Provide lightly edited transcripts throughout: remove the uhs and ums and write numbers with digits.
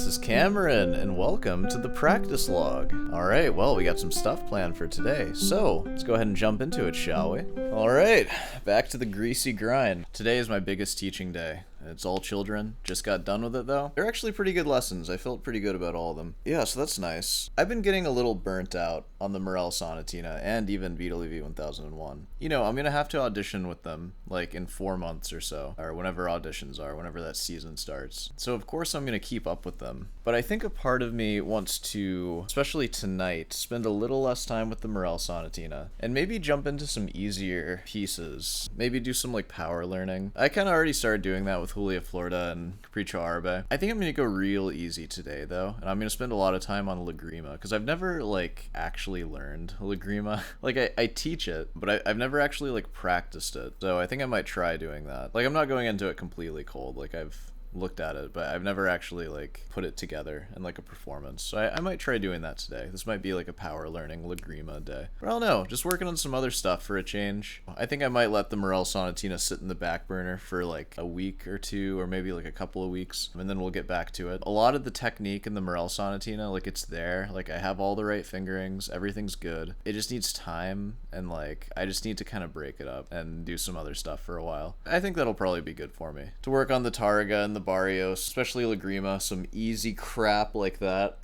this is Cameron, and welcome to the practice log. Alright, well, we got some stuff planned for today, so let's go ahead and jump into it, shall we? Alright, back to the greasy grind. Today is my biggest teaching day. It's all children. Just got done with it, though. They're actually pretty good lessons. I felt pretty good about all of them. Yeah, so that's nice. I've been getting a little burnt out on the Morel Sonatina and even Villa-Lobos 1001. You know, I'm gonna have to audition with them, like, in 4 months or so. Or whenever auditions are, whenever that season starts. So, of course, I'm gonna keep up with them. But I think a part of me wants to, especially tonight, spend a little less time with the Morel Sonatina. And maybe jump into some easier pieces. Maybe do some, like, power learning. I kinda already started doing that with Julia Florida and Capriccio Arbe. I think I'm gonna go real easy today though, and I'm gonna spend a lot of time on Lágrima, because I've never like actually learned Lágrima. Like I teach it, but I've never actually like practiced it, so I think I might try doing that. Like I'm not going into it completely cold, like I've looked at it, but I've never actually like put it together in like a performance, so I might try doing that today. This might be like a power learning Lágrima day, but I don't know, just working on some other stuff for a change. I think I might let the Morel Sonatina sit in the back burner for like a week or two, or maybe like a couple of weeks, and then we'll get back to it. A lot of the technique in the Morel Sonatina, like it's there, like I have all the right fingerings, everything's good. It just needs time, and like I just need to kind of break it up and do some other stuff for a while. I think that'll probably be good for me to work on the Targa and the Barrios, especially Lágrima, some easy crap like that.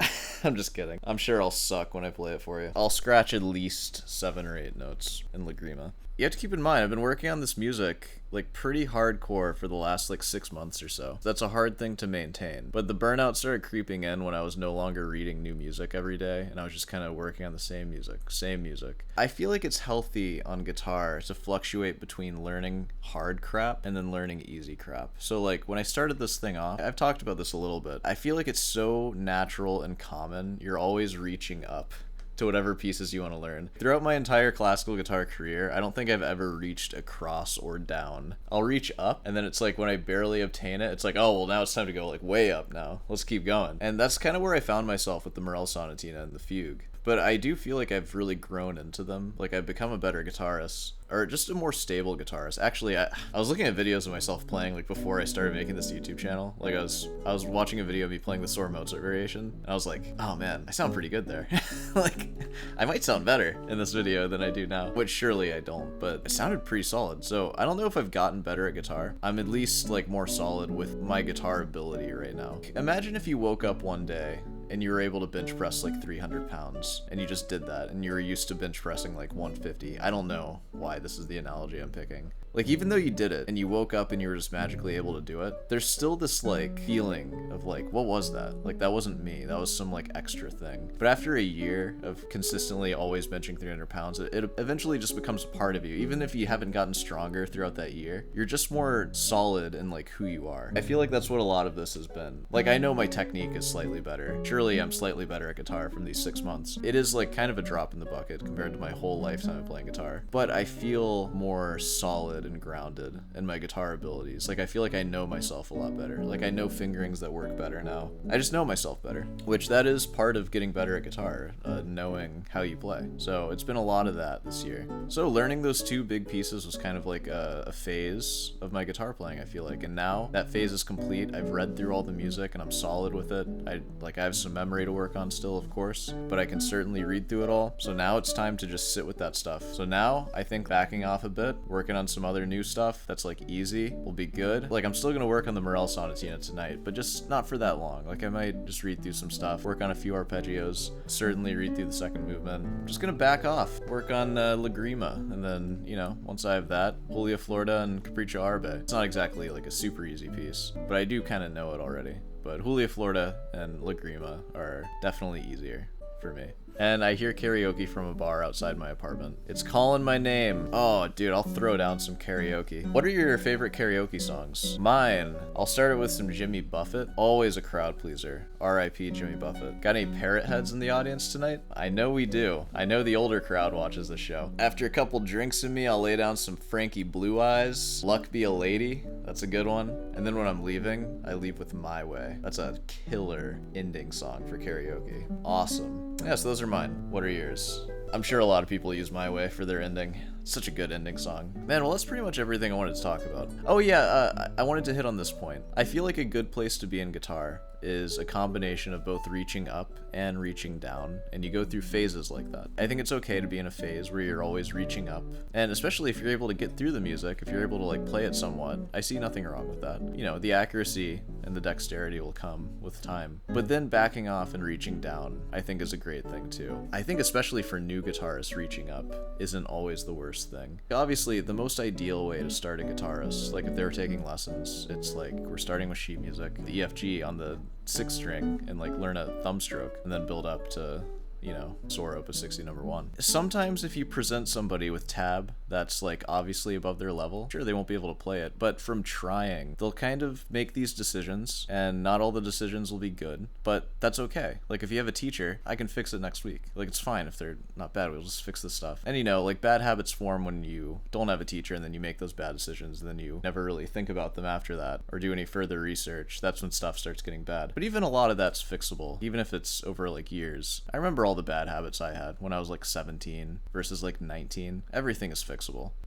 I'm just kidding. I'm sure I'll suck when I play it for you. I'll scratch at least 7 or 8 notes in Lágrima. You have to keep in mind, I've been working on this music like pretty hardcore for the last like 6 months or so. That's a hard thing to maintain. But the burnout started creeping in when I was no longer reading new music every day, and I was just kind of working on the same music. I feel like it's healthy on guitar to fluctuate between learning hard crap and then learning easy crap. So like when I started this thing off, I've talked about this a little bit. I feel like it's so natural and common. You're always reaching up to whatever pieces you want to learn. Throughout my entire classical guitar career, I don't think I've ever reached across or down. I'll reach up, and then it's like when I barely obtain it, it's like, oh, well, now it's time to go like way up now. Let's keep going. And that's kind of where I found myself with the Morel Sonatina and the Fugue. But I do feel like I've really grown into them. Like I've become a better guitarist, or just a more stable guitarist. Actually, I was looking at videos of myself playing like before I started making this YouTube channel. Like I was watching a video of me playing the Soar Mozart variation, and I was like, oh man, I sound pretty good there. Like I might sound better in this video than I do now, which surely I don't, but it sounded pretty solid. So I don't know if I've gotten better at guitar. I'm at least like more solid with my guitar ability right now. Imagine if you woke up one day and you were able to bench press like 300 pounds, and you just did that, and you were used to bench pressing like 150. I don't know why this is the analogy I'm picking. Like, even though you did it, and you woke up and you were just magically able to do it, there's still this, like, feeling of, like, what was that? Like, that wasn't me. That was some, like, extra thing. But after a year of consistently always benching 300 pounds, it eventually just becomes a part of you. Even if you haven't gotten stronger throughout that year, you're just more solid in, like, who you are. I feel like that's what a lot of this has been. Like, I know my technique is slightly better. Surely I'm slightly better at guitar from these 6 months. It is, like, kind of a drop in the bucket compared to my whole lifetime of playing guitar. But I feel more solid and grounded in my guitar abilities. Like I feel like I know myself a lot better. Like I know fingerings that work better now. I just know myself better, which that is part of getting better at guitar, knowing how you play. So it's been a lot of that this year. So learning those 2 big pieces was kind of like a phase of my guitar playing, I feel like. And now that phase is complete. I've read through all the music and I'm solid with it. I have some memory to work on still, of course, but I can certainly read through it all. So now it's time to just sit with that stuff. So now I think backing off a bit, working on some other new stuff that's like easy will be good. Like I'm still gonna work on the Morel Sonatina tonight, but just not for that long. Like I might just read through some stuff, work on a few arpeggios, certainly read through the second movement. I'm just gonna back off, work on Lágrima, and then, you know, once I have that, Julia Florida and Capriccio Arbe. It's not exactly like a super easy piece, but I do kind of know it already. But Julia Florida and Lágrima are definitely easier for me. And I hear karaoke from a bar outside my apartment. It's calling my name. Oh, dude, I'll throw down some karaoke. What are your favorite karaoke songs? Mine, I'll start it with some Jimmy Buffett. Always a crowd pleaser. R.I.P. Jimmy Buffett. Got any parrot heads in the audience tonight? I know we do. I know the older crowd watches the show. After a couple drinks in me, I'll lay down some Frankie Blue Eyes. Luck Be a Lady. That's a good one. And then when I'm leaving, I leave with My Way. That's a killer ending song for karaoke. Awesome. Yeah, so those are mine. What are yours? I'm sure a lot of people use My Way for their ending. Such a good ending song. Man, well, that's pretty much everything I wanted to talk about. Oh yeah, I wanted to hit on this point. I feel like a good place to be in guitar is a combination of both reaching up and reaching down, and you go through phases like that. I think it's okay to be in a phase where you're always reaching up, and especially if you're able to get through the music, if you're able to like play it somewhat, I see nothing wrong with that. You know, the accuracy and the dexterity will come with time. But then backing off and reaching down, I think is a great thing too. I think especially for new guitarists, reaching up isn't always the worst thing. Obviously, the most ideal way to start a guitarist, like if they're taking lessons, it's like we're starting with sheet music, the EFG on the 6th string, and like learn a thumb stroke and then build up to, you know, soar opus 60 number 1. Sometimes if you present somebody with tab that's like obviously above their level, sure, they won't be able to play it, but from trying, they'll kind of make these decisions, and not all the decisions will be good, but that's okay. Like if you have a teacher, I can fix it next week. Like it's fine if they're not bad, we'll just fix this stuff. And you know, like bad habits form when you don't have a teacher and then you make those bad decisions and then you never really think about them after that or do any further research. That's when stuff starts getting bad. But even a lot of that's fixable, even if it's over like years. I remember all the bad habits I had when I was like 17 versus like 19. Everything is fixable.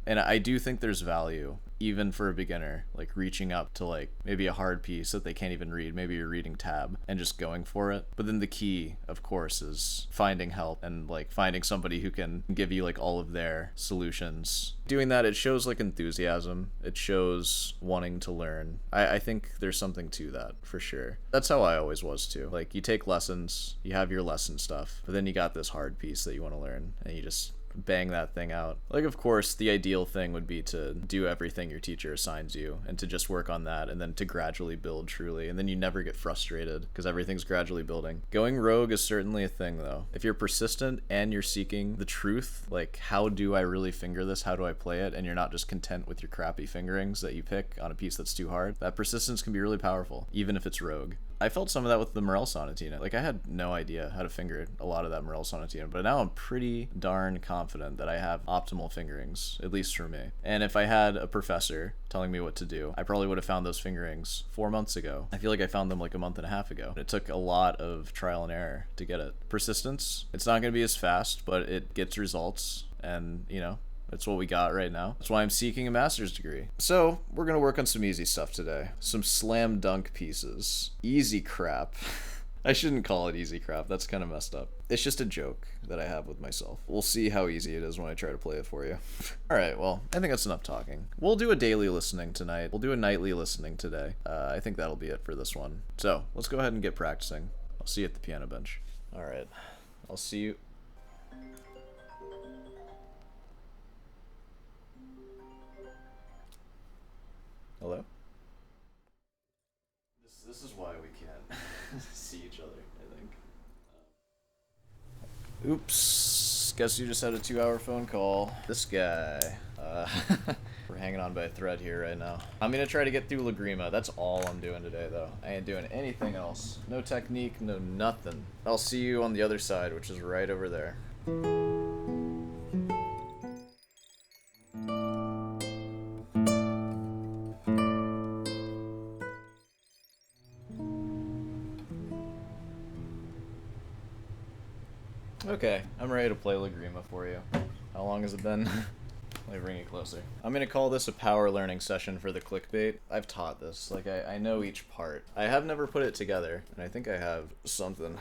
And I do think there's value, even for a beginner, like reaching up to like maybe a hard piece that they can't even read. Maybe you're reading tab and just going for it. But then the key, of course, is finding help and like finding somebody who can give you like all of their solutions. Doing that, it shows like enthusiasm. It shows wanting to learn. I think there's something to that for sure. That's how I always was too. Like you take lessons, you have your lesson stuff, but then you got this hard piece that you want to learn and you just bang that thing out. Like, of course, the ideal thing would be to do everything your teacher assigns you and to just work on that and then to gradually build truly, and then you never get frustrated because everything's gradually building. Going rogue is certainly a thing though. If you're persistent and you're seeking the truth, like how do I really finger this, how do I play it, and you're not just content with your crappy fingerings that you pick on a piece that's too hard, that persistence can be really powerful, even if it's rogue. I felt some of that with the Morel Sonatina. Like, I had no idea how to finger a lot of that Morel Sonatina, but now I'm pretty darn confident that I have optimal fingerings, at least for me. And if I had a professor telling me what to do, I probably would have found those fingerings 4 months ago. I feel like I found them like a month and a half ago. It took a lot of trial and error to get it. Persistence, it's not going to be as fast, but it gets results, and, you know, that's what we got right now. That's why I'm seeking a master's degree. So, we're gonna work on some easy stuff today. Some slam dunk pieces. Easy crap. I shouldn't call it easy crap, that's kind of messed up. It's just a joke that I have with myself. We'll see how easy it is when I try to play it for you. Alright, well, I think that's enough talking. We'll do a daily listening tonight. We'll do a nightly listening today. I think that'll be it for this one. So, let's go ahead and get practicing. I'll see you at the piano bench. Alright, I'll see you. Hello? This is why we can't see each other, I think. Oops. Guess you just had a 2-hour phone call. This guy. We're hanging on by a thread here right now. I'm gonna try to get through Lágrima. That's all I'm doing today, though. I ain't doing anything else. No technique, no nothing. I'll see you on the other side, which is right over there. Okay, I'm ready to play Lágrima for you. How long has it been? Let me bring it closer. I'm gonna call this a power learning session for the clickbait. I've taught this, like I know each part. I have never put it together, and I think I have something.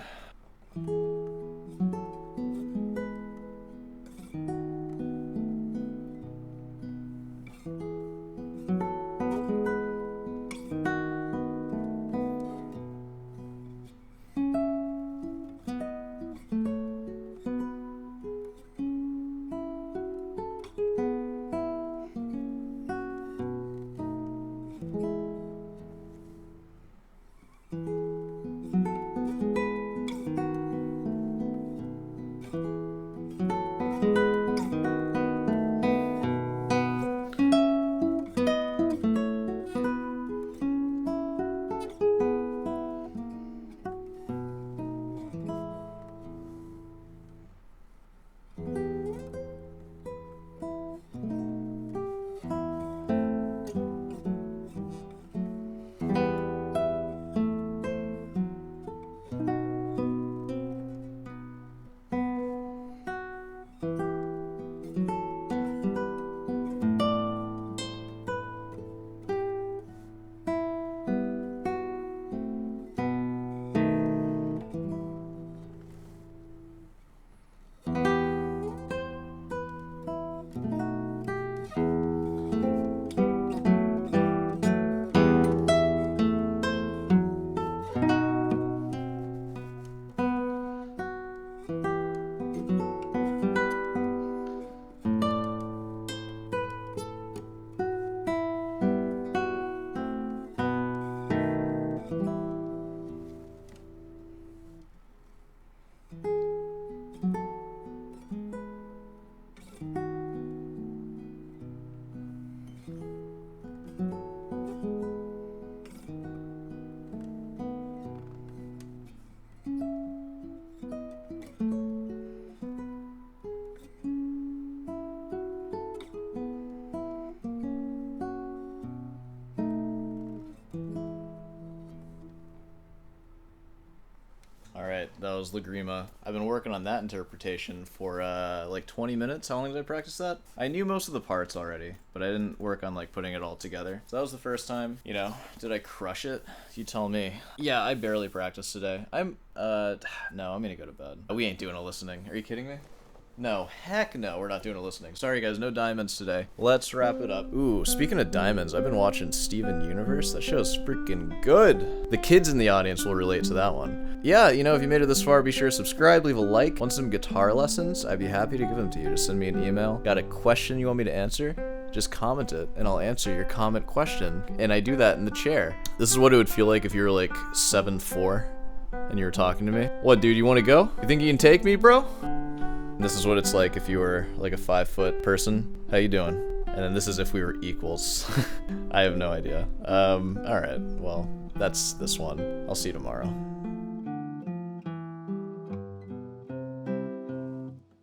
Alright, that was Lágrima. I've been working on that interpretation for like 20 minutes. How long did I practice that? I knew most of the parts already, but I didn't work on like putting it all together. So that was the first time. You know, did I crush it? You tell me. Yeah, I barely practiced today. No, I'm gonna go to bed. We ain't doing a listening. Are you kidding me? No, heck no, we're not doing a listening. Sorry guys, no diamonds today. Let's wrap it up. Ooh, speaking of diamonds, I've been watching Steven Universe. That show's freaking good. The kids in the audience will relate to that one. Yeah, you know, if you made it this far, be sure to subscribe, leave a like. Want some guitar lessons? I'd be happy to give them to you. Just send me an email. Got a question you want me to answer? Just comment it, and I'll answer your comment question. And I do that in the chair. This is what it would feel like if you were like 7'4", and you were talking to me. What, dude, you want to go? You think you can take me, bro? This is what it's like if you were like a 5-foot person. How you doing? And then this is if we were equals. I have no idea. Alright, well, that's this one. I'll see you tomorrow.